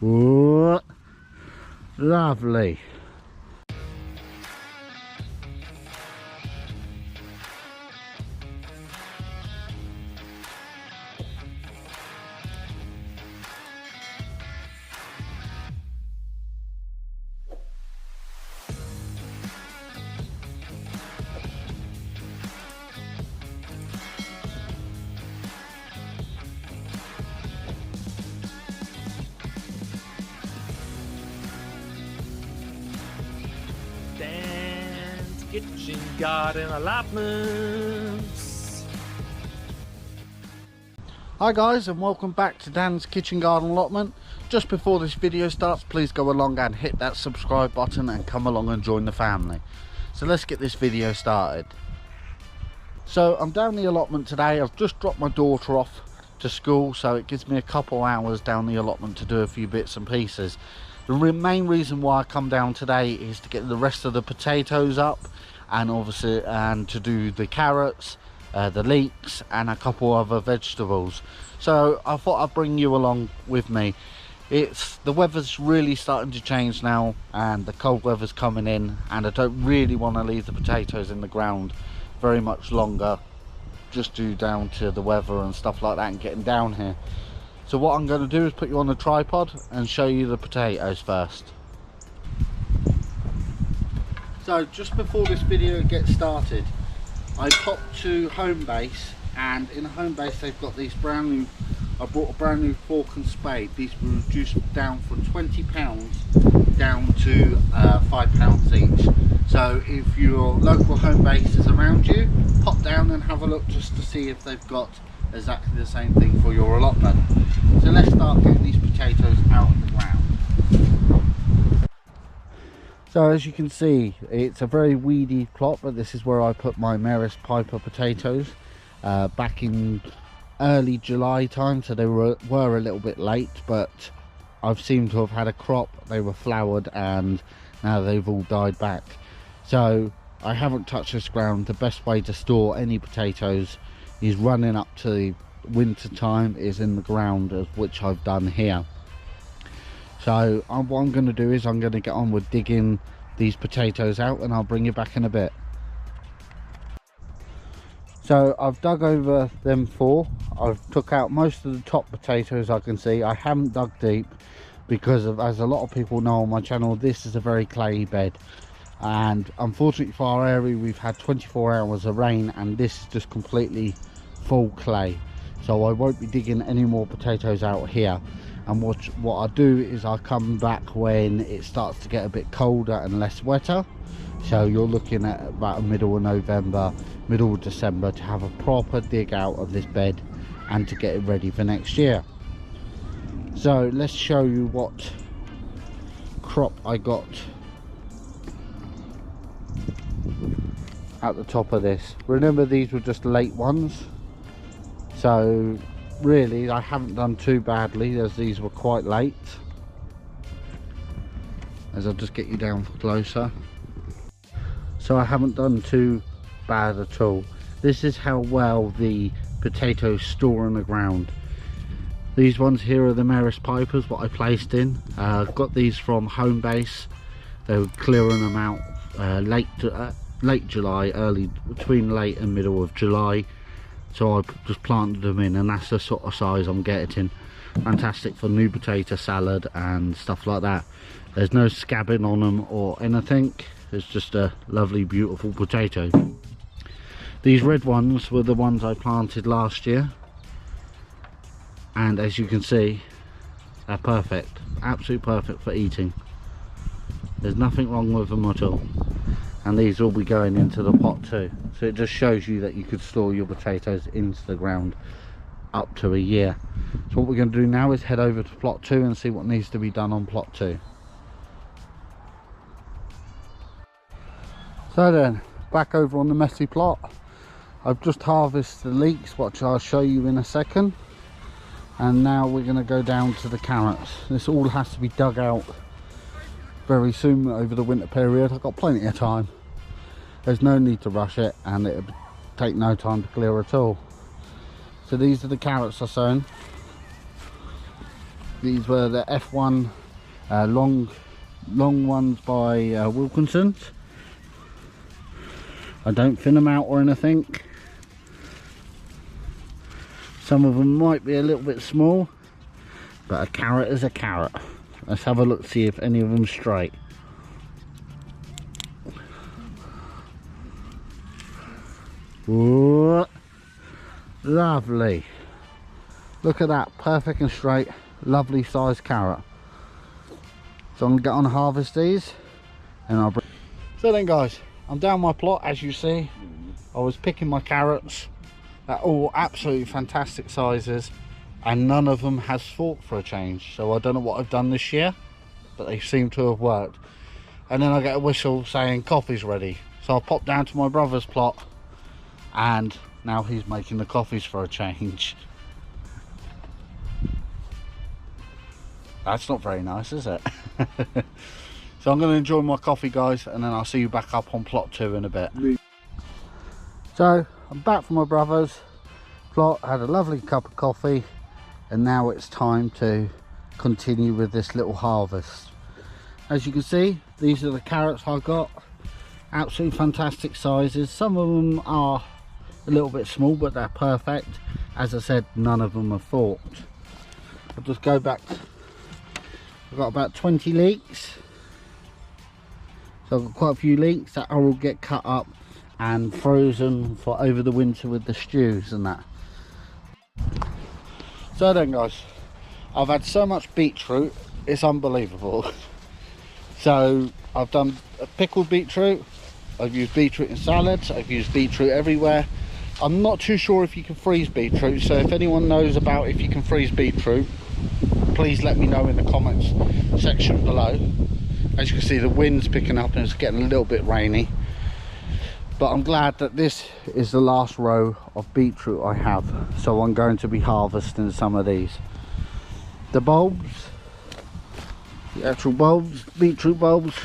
Ooh, lovely. Dan's Kitchen Garden Allotments. Hi guys, and welcome back to Dan's Kitchen Garden Allotment. Just before this video starts, please go along and hit that subscribe button and come along and join the family. So let's get this video started. So I'm down the allotment today. I've just dropped my daughter off to school, so it gives me a couple hours down the allotment to do a few bits and pieces. The main reason why I come down today is to get the rest of the potatoes up, and obviously to do the carrots, the leeks, and a couple other vegetables. So I thought I'd bring you along with me. The weather's really starting to change now, and the cold weather's coming in, and I don't really want to leave the potatoes in the ground very much longer, just due down to the weather and stuff like that and getting down here. So what I'm going to do is put you on a tripod and show you the potatoes first. So just before this video gets started, I popped to Homebase, and in Homebase they've got these brand new, I bought a brand new fork and spade. These were reduced down from £20 down to £5 each. So if your local Homebase is around you, pop down and have a look just to see if they've got exactly the same thing for your allotment. So let's start getting these potatoes out of the ground. So as you can see, it's a very weedy plot, but this is where I put my Maris Piper potatoes back in early July time, so they were a little bit late, but I've seemed to have had a crop. They were flowered and now they've all died back. So I haven't touched this ground. The best way to store any potatoes is running up to the winter time is in the ground, as which I've done here. So what I'm going to do is I'm going to get on with digging these potatoes out, and I'll bring you back in a bit. So I've dug over them four. I've took out most of the top potatoes I can see. I haven't dug deep because as a lot of people know on my channel, this is a very clayey bed, and unfortunately for our area we've had 24 hours of rain and this is just completely full clay. So I won't be digging any more potatoes out here, and what I do is I come back when it starts to get a bit colder and less wetter. So you're looking at about the middle of November, middle of December to have a proper dig out of this bed and to get it ready for next year. So let's show you what crop I got at the top of this. Remember, these were just late ones, so really I haven't done too badly as these were quite late. As I'll just get you down closer. So I haven't done too bad at all. This is how well the potatoes store in the ground. These ones here are the Maris Pipers, what I placed in. I've got these from Homebase. They were clearing them out late July, between late and middle of July. So I just planted them in, and that's the sort of size I'm getting. Fantastic for new potato salad and stuff like that. There's no scabbing on them or anything. It's just a lovely, beautiful potato. These red ones were the ones I planted last year, and as you can see, they're perfect, absolutely perfect for eating. There's nothing wrong with them at all, and these will be going into the pot too. So it just shows you that you could store your potatoes into the ground up to a year. So what we're going to do now is head over to plot 2 and see what needs to be done on plot 2. So then, back over on the messy plot, I've just harvested the leeks, which I'll show you in a second. And now we're going to go down to the carrots. This all has to be dug out very soon over the winter period. I've got plenty of time. There's no need to rush it, and it'll take no time to clear at all. So these are the carrots I sown. These were the F1 long ones by Wilkinson's. I don't thin them out or anything. Some of them might be a little bit small, but a carrot is a carrot. Let's have a look, see if any of them straight. Whoa, lovely. Look at that, perfect and straight, lovely sized carrot. So I'm gonna get on and harvest these, and I'll bring. So then, guys, I'm down my plot. As you see, I was picking my carrots. They're all absolutely fantastic sizes, and none of them has fork for a change. So I don't know what I've done this year, but they seem to have worked. And then I get a whistle saying coffee's ready. So I pop down to my brother's plot, and now he's making the coffees for a change. That's not very nice, is it? So I'm going to enjoy my coffee, guys, and then I'll see you back up on plot 2 in a bit. So I'm back from my brother's plot, had a lovely cup of coffee, and now it's time to continue with this little harvest. As you can see, these are the carrots I got. Absolutely fantastic sizes. Some of them are a little bit small, but they're perfect. As I said, none of them are forked. I'll just go back. I've got about 20 leeks. So I've got quite a few leeks that I will get cut up and frozen for over the winter with the stews and that. So then, guys, I've had so much beetroot, it's unbelievable. So I've done a pickled beetroot, I've used beetroot in salads, I've used beetroot everywhere. I'm not too sure if you can freeze beetroot, so if anyone knows about if you can freeze beetroot, please let me know in the comments section below. As you can see, the wind's picking up and it's getting a little bit rainy, but I'm glad that this is the last row of beetroot I have, so I'm going to be harvesting some of these. The bulbs, the actual bulbs, beetroot bulbs,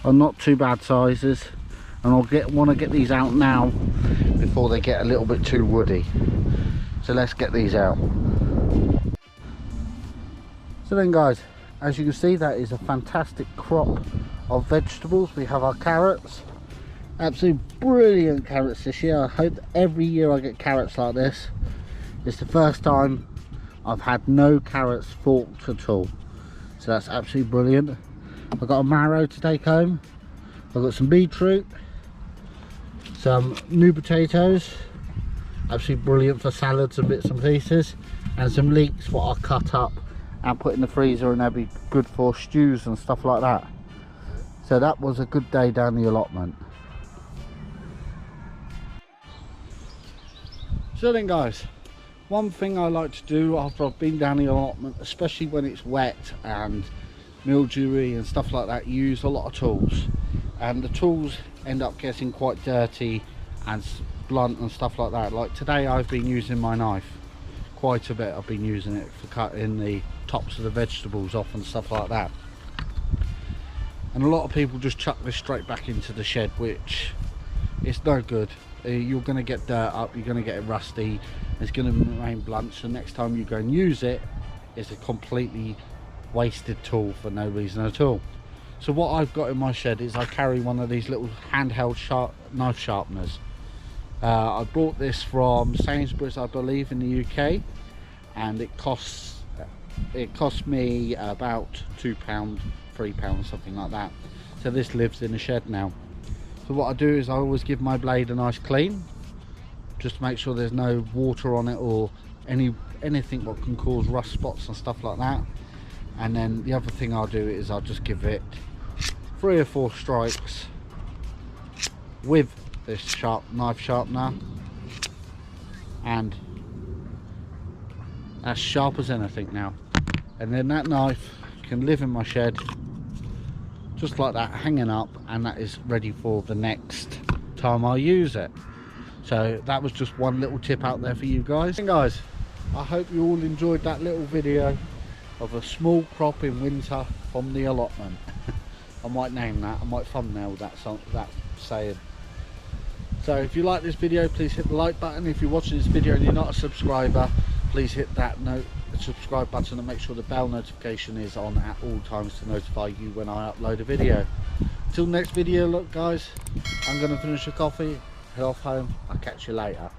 are not too bad sizes, and I'll want to get these out now before they get a little bit too woody. So let's get these out. So then, guys, as you can see, that is a fantastic crop of vegetables. We have our carrots, absolutely brilliant carrots this year. I hope every year I get carrots like this. It's the first time I've had no carrots forked at all, so that's absolutely brilliant. I've got a marrow to take home. I've got some beetroot, some new potatoes, absolutely brilliant for salads and bits and pieces, and some leeks what I'll cut up and put in the freezer, and they'll be good for stews and stuff like that. So that was a good day down the allotment. So then, guys, one thing I like to do after I've been down the allotment, especially when it's wet and mildewy and stuff like that, you use a lot of tools, and the tools end up getting quite dirty and blunt and stuff like that. Like today I've been using my knife quite a bit. I've been using it for cutting the tops of the vegetables off and stuff like that, and a lot of people just chuck this straight back into the shed, which it's no good. You're going to get dirt up, you're going to get it rusty, it's going to remain blunt, so next time you go and use it, it's a completely wasted tool for no reason at all. So what I've got in my shed is I carry one of these little handheld knife sharpeners. I bought this from Sainsbury's, I believe, in the UK, and it cost me about £2, £3, something like that. So this lives in the shed now. So what I do is I always give my blade a nice clean, just to make sure there's no water on it or anything what can cause rust spots and stuff like that. And then the other thing I'll do is I'll just give it 3 or 4 strikes with this knife sharpener, and as sharp as anything now. And then that knife can live in my shed just like that, hanging up, and that is ready for the next time I use it. So that was just one little tip out there for you guys. And guys, I hope you all enjoyed that little video of a small crop in winter from the allotment. I might name that, I might thumbnail that saying. So if you like this video, please hit the like button. If you're watching this video and you're not a subscriber, please hit that the subscribe button and make sure the bell notification is on at all times to notify you when I upload a video. Till next video, look guys, I'm going to finish the coffee, head off home. I'll catch you later.